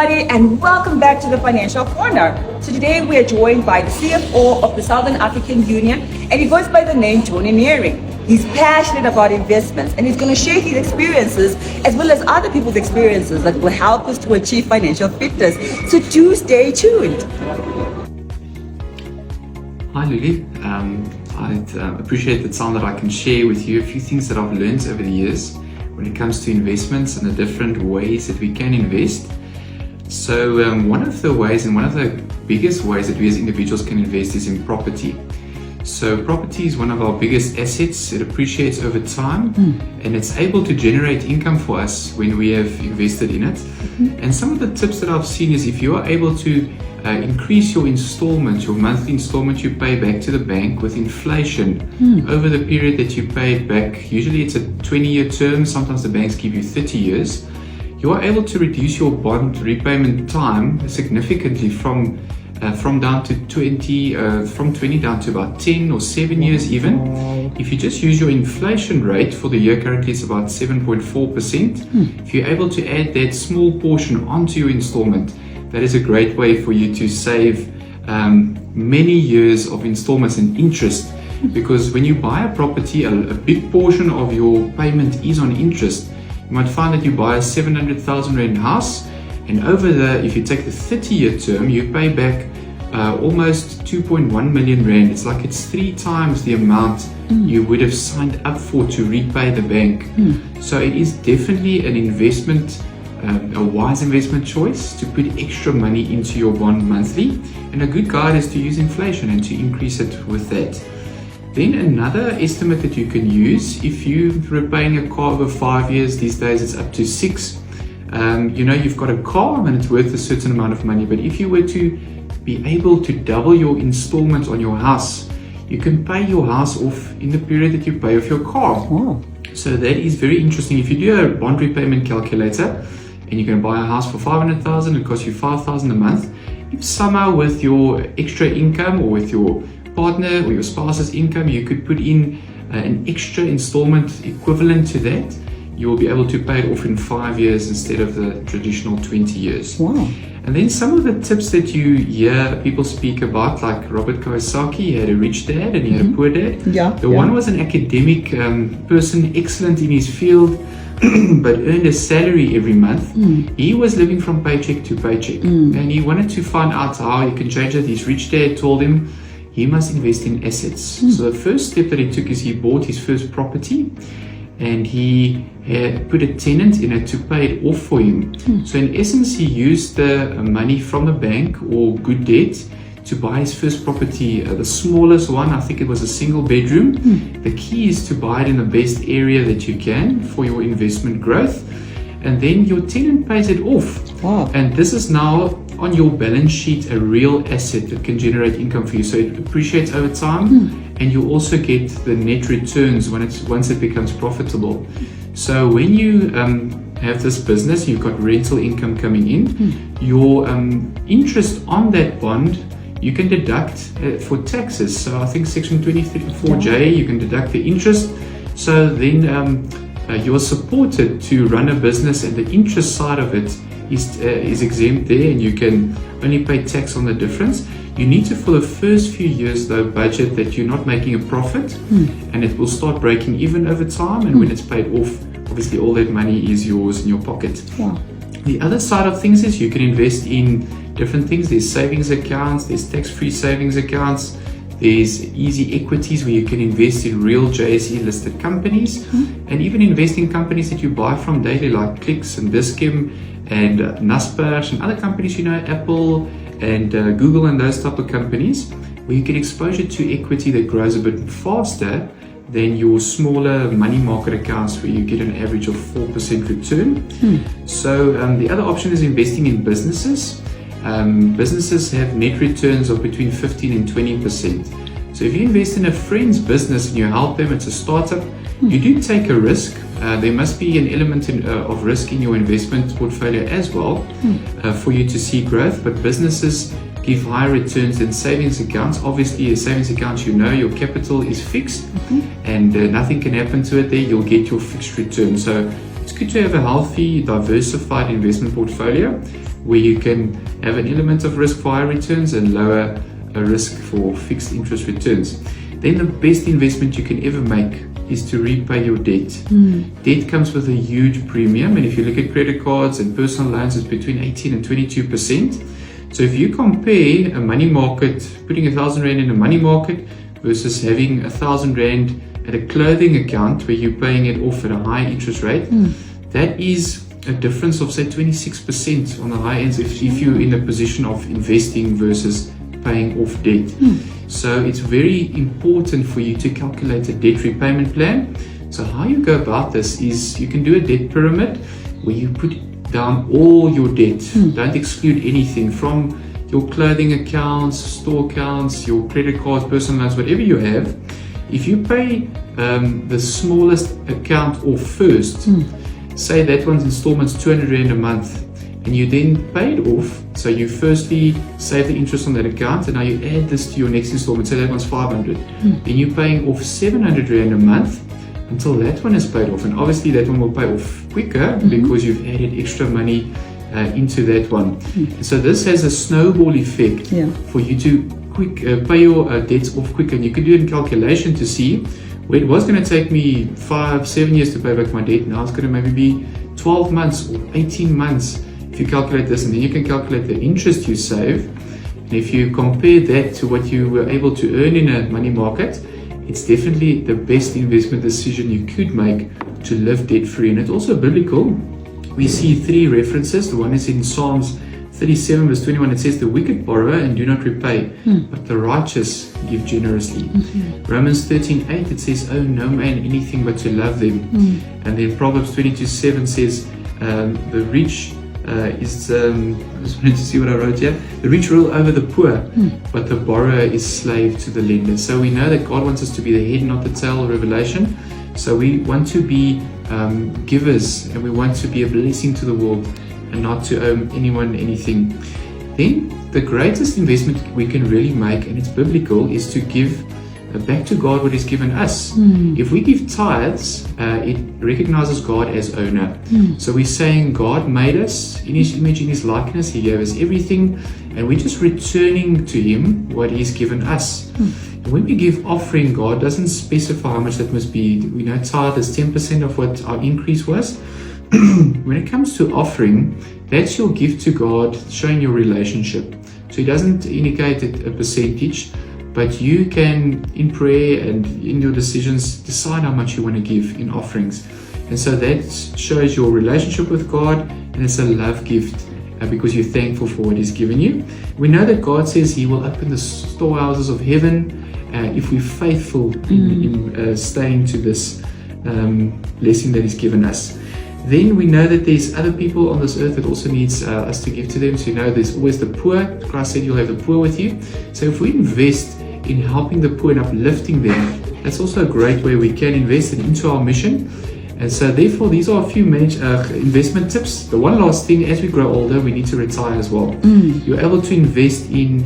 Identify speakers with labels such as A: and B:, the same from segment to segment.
A: everybody, and welcome back to the Financial Corner. So today we are joined by the CFO of the Southern African Union, and he goes by the name Tony Nearing. He's passionate about investments, and he's going to share his experiences as well as other people's experiences that will help us to achieve financial fitness. So do stay tuned.
B: Hi Lily, I'd appreciate the time that I can share with you a few things that I've learned over the years when it comes to investments and the different ways that we can invest. So one of the ways and one of the biggest ways that we as individuals can invest is in property. So property is one of our biggest assets. It appreciates over time and it's able to generate income for us when we have invested in it. And some of the tips that I've seen is if you are able to increase your installment, your monthly installment you pay back to the bank with inflation over the period that you pay it back. Usually it's a 20-year term, sometimes the banks give you 30 years. You are able to reduce your bond repayment time significantly from 20 down to about 10 or 7 years even. If you just use your inflation rate for the year, currently it's about 7.4%. If you're able to add that small portion onto your installment, that is a great way for you to save many years of installments and interest, because when you buy a property, a big portion of your payment is on interest. You might find that you buy a 700,000 Rand house, and if you take the 30-year term, you pay back almost 2.1 million Rand. It's like it's 3 times the amount you would have signed up for to repay the bank. So it is definitely an investment, a wise investment choice to put extra money into your bond monthly. And a good guide is to use inflation and to increase it with that. Then another estimate that you can use, if you're repaying a car over 5 years, these days it's up to 6. You've got a car and it's worth a certain amount of money, but if you were to be able to double your installments on your house, you can pay your house off in the period that you pay off your car. So that is very interesting. If you do a bond repayment calculator and you're going to buy a house for 500,000, it costs you 5,000 a month. If somehow with your extra income or with your partner or your spouse's income, you could put in an extra installment equivalent to that, you will be able to pay it off in 5 years instead of the traditional 20 years. And then some of the tips that you hear people speak about, like Robert Kiyosaki, he had a rich dad and he had a poor dad. One was an academic person, excellent in his field, but earned a salary every month. He was living from paycheck to paycheck, and he wanted to find out how he can change it. His rich dad told him he must invest in assets. So the first step that he took is he bought his first property, and he had put a tenant in it to pay it off for him. So in essence, he used the money from the bank or good debt to buy his first property, the smallest one. I think it was a single bedroom. The key is to buy it in the best area that you can for your investment growth, and then your tenant pays it off. And this is now on your balance sheet a real asset that can generate income for you. So it appreciates over time, and you also get the net returns once it becomes profitable. So when you have this business, you've got rental income coming in, your interest on that bond you can deduct for taxes. So I think section 24J, you can deduct the interest. So then you're supported to run a business, and the interest side of it is exempt there, and you can only pay tax on the difference. You need to, for the first few years though, budget that you're not making a profit, and it will start breaking even over time, and when it's paid off, obviously all that money is yours in your pocket. The other side of things is you can invest in different things. There's savings accounts, there's tax-free savings accounts, there's easy equities where you can invest in real JSE listed companies, and even invest in companies that you buy from daily, like Clicks and Dis-Chem and Naspers and other companies, Apple and Google and those type of companies, where you get exposure to equity that grows a bit faster than your smaller money market accounts where you get an average of 4% return. So the other option is investing in businesses. Businesses have net returns of between 15 and 20%. So if you invest in a friend's business and you help them, it's a startup, you do take a risk. There must be an element of risk in your investment portfolio as well for you to see growth, but businesses give higher returns than savings accounts. Obviously, a savings account, your capital is fixed and nothing can happen to it there. You'll get your fixed return. So it's good to have a healthy, diversified investment portfolio where you can have an element of risk for higher returns and lower a risk for fixed interest returns. Then the best investment you can ever make is to repay your debt. Debt comes with a huge premium, and if you look at credit cards and personal loans, it's between 18 and 22%. So if you compare a money market, putting 1,000 Rand in a money market versus having 1,000 Rand at a clothing account where you're paying it off at a high interest rate, that is a difference of say 26% on the high end if you're in a position of investing versus paying off debt. So it's very important for you to calculate a debt repayment plan. So how you go about this is you can do a debt pyramid where you put down all your debt. Don't exclude anything from your clothing accounts, store accounts, your credit cards, personal loans, whatever you have. If you pay the smallest account off first, say that one's installment's 200 Rand a month, and you then pay it off. So you firstly save the interest on that account, and now you add this to your next installment. Say that one's 500. Then you're paying off 700 Rand a month until that one is paid off. And obviously that one will pay off quicker because you've added extra money into that one. And so this has a snowball effect for you to pay your debts off quicker. And you can do a calculation to see where it was going to take me 5-7 years to pay back my debt. Now it's going to maybe be 12 months or 18 months if you calculate this, and then you can calculate the interest you save. And if you compare that to what you were able to earn in a money market, it's definitely the best investment decision you could make to live debt free. And it's also biblical. We see 3 references. The one is in Psalms 37 verse 21. It says, the wicked borrow and do not repay, but the righteous give generously. Romans 13:8, it says, owe no man anything but to love them. And then Proverbs 22:7 says, the rich I just wanted to see what I wrote here. The rich rule over the poor, but the borrower is slave to the lender. So we know that God wants us to be the head, not the tail, Revelation. So we want to be givers, and we want to be a blessing to the world and not to owe anyone anything. Then the greatest investment we can really make, and it's biblical, is to give back to God what He's given us. If we give tithes, it recognizes God as owner. So we're saying God made us in His image, in His likeness. He gave us everything, and we're just returning to Him what He's given us. And when we give offering, God doesn't specify how much that must be. We know tithe is 10% of what our increase was. When it comes to offering, that's your gift to God, showing your relationship. So He doesn't indicate a percentage, but you can, in prayer and in your decisions, decide how much you want to give in offerings. And so that shows your relationship with God, and it's a love gift because you're thankful for what He's given you. We know that God says He will open the storehouses of heaven if we're faithful in staying to this blessing that He's given us. Then we know that there's other people on this earth that also needs us to give to them. So you know there's always the poor. Christ said you'll have the poor with you. So if we invest in helping the poor and uplifting them, that's also a great way we can invest into our mission. And so therefore these are a few investment tips. The one last thing, as we grow older, we need to retire as well. You're able to invest in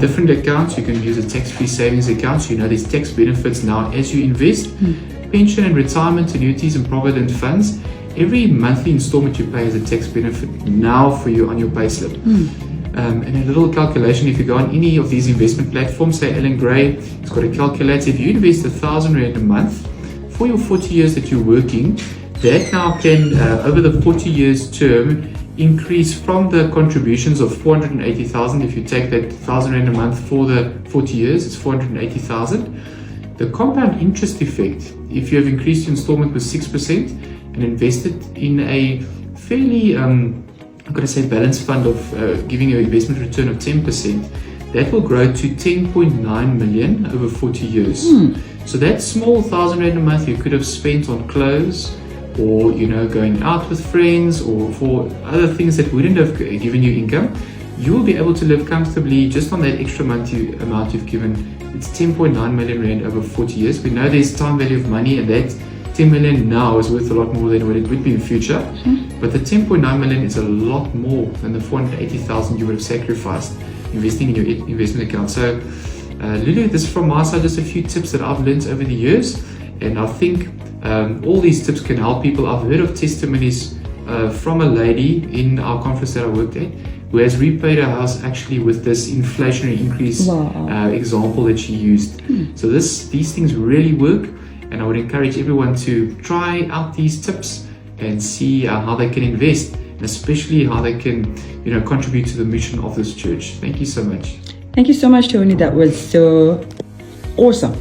B: different accounts. You can use a tax-free savings account. So you know there's tax benefits now as you invest. Pension and retirement annuities and provident funds. Every monthly installment you pay is a tax benefit now for you on your payslip. And a little calculation, if you go on any of these investment platforms, say Alan Gray, it's got a calculator. If you invest 1,000 Rand a month for your 40 years that you're working, that now can, over the 40 years term, increase from the contributions of 480,000. If you take that 1,000 Rand a month for the 40 years, it's 480,000. The compound interest effect, if you have increased your installment with 6%, and invested in a fairly, I'm going to say balanced fund of giving you an investment return of 10%, that will grow to 10.9 million over 40 years. So that small 1,000 Rand a month you could have spent on clothes, or going out with friends, or for other things that wouldn't have given you income, you will be able to live comfortably just on that extra monthly amount you've given. It's 10.9 million Rand over 40 years. We know there's time value of money, and that 10 million now is worth a lot more than what it would be in the future. But the 10.9 million is a lot more than the 480,000 you would have sacrificed investing in your investment account. So Lulu, this is from my side, just a few tips that I've learned over the years, and I think All these tips can help people. I've heard of testimonies from a lady in our conference that I worked at who has repaid her house actually with this inflationary increase example that she used. So these things really work, and I would encourage everyone to try out these tips and see how they can invest, and especially how they can contribute to the mission of this church. Thank you so much.
C: Thank you so much, Tony. That was so awesome.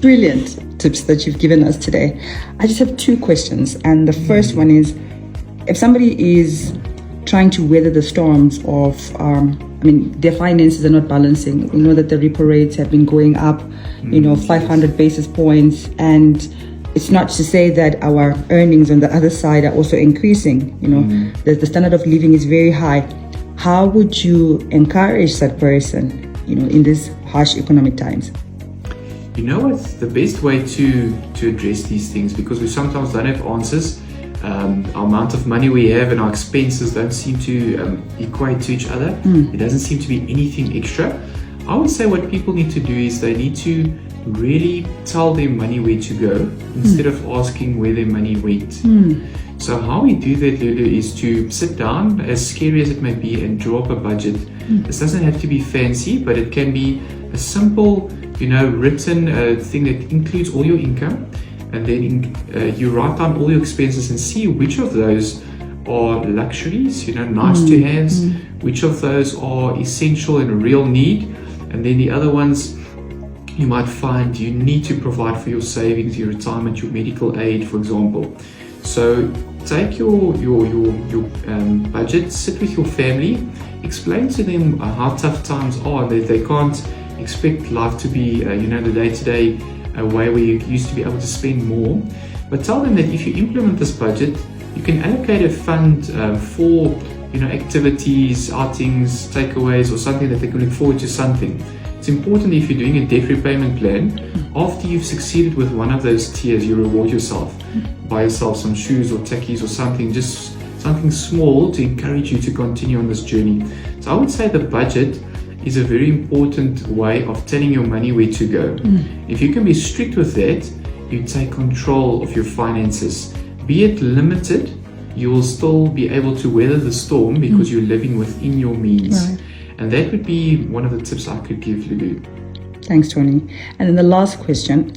C: Brilliant tips that you've given us today. I just have 2 questions. And the first one is, if somebody is trying to weather the storms of, their finances are not balancing. We know that the repo rates have been going up, 500 basis points. And it's not to say that our earnings on the other side are also increasing. The standard of living is very high. How would you encourage that person, in these harsh economic times?
B: You know what? The best way to address these things, because we sometimes don't have answers. Our amount of money we have and our expenses don't seem to equate to each other. There doesn't seem to be anything extra. I would say what people need to do is they need to really tell their money where to go instead of asking where their money went. So how we do that, Lulu, is to sit down, as scary as it may be, and draw up a budget. This doesn't have to be fancy, but it can be a simple, written thing that includes all your income, and then you write down all your expenses and see which of those are luxuries, nice to haves, which of those are essential and a real need, and then the other ones you might find you need to provide for your savings, your retirement, your medical aid, for example. So take your budget, sit with your family, explain to them how tough times are, that they can't expect life to be the day-to-day way where you used to be able to spend more. But tell them that if you implement this budget, you can allocate a fund for activities, outings, takeaways, or something that they can look forward to something. It's important if you're doing a debt repayment plan, after you've succeeded with one of those tiers, you reward yourself. Buy yourself some shoes or takkies or something, just something small to encourage you to continue on this journey. So I would say the budget is a very important way of telling your money where to go. If you can be strict with that, you take control of your finances. Be it limited, you will still be able to weather the storm because you're living within your means.
C: Right.
B: And that would be one of the tips I could give Lulu.
C: Thanks, Tony. And then the last question,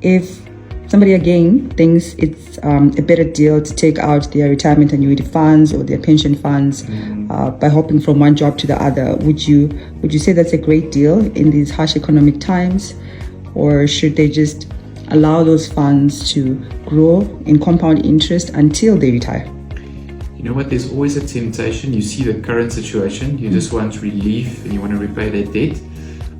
C: if somebody again thinks it's a better deal to take out their retirement annuity funds or their pension funds by hopping from one job to the other, would you say that's a great deal in these harsh economic times? Or should they just allow those funds to grow in compound interest until they retire?
B: You know what, there's always a temptation. You see the current situation, you just want relief and you want to repay that debt.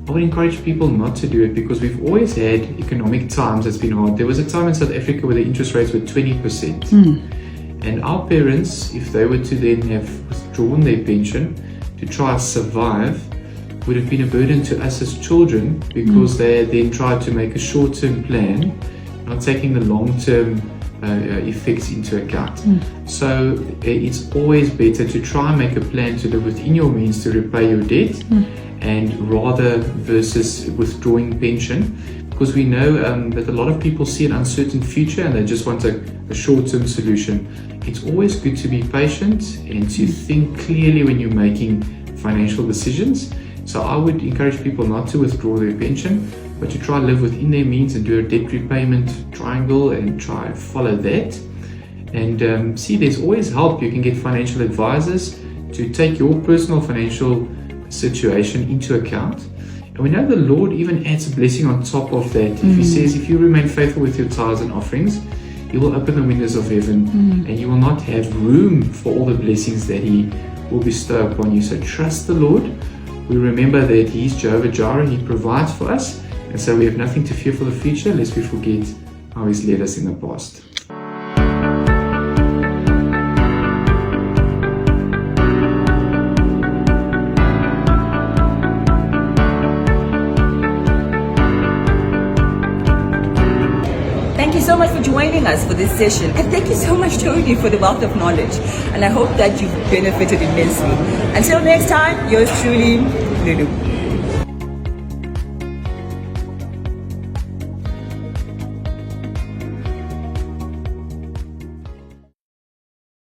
B: I would encourage people not to do it because we've always had economic times that's been hard. There was a time in South Africa where the interest rates were 20%. And our parents, if they were to then have withdrawn their pension to try to survive, would have been a burden to us as children because they then tried to make a short-term plan, not taking the long-term effects into account. So it's always better to try and make a plan to live within your means to repay your debt, and rather versus withdrawing pension, because we know that a lot of people see an uncertain future and they just want a short-term solution. It's always good to be patient and to think clearly when you're making financial decisions. So I would encourage people not to withdraw their pension, but to try to live within their means and do a debt repayment triangle and try and follow that. And see, there's always help. You can get financial advisors to take your personal financial situation into account. And we know the Lord even adds a blessing on top of that. If He says, if you remain faithful with your tithes and offerings, He will open the windows of heaven and you will not have room for all the blessings that He will bestow upon you. So trust the Lord. We remember that He's Jehovah Jireh. He provides for us. And so we have nothing to fear for the future, lest we forget how He's led us in the past.
A: Thank you so much for joining us for this session. And thank you so much, Tony, for the wealth of knowledge. And I hope that you've benefited immensely. Until next time, yours truly, Lulu.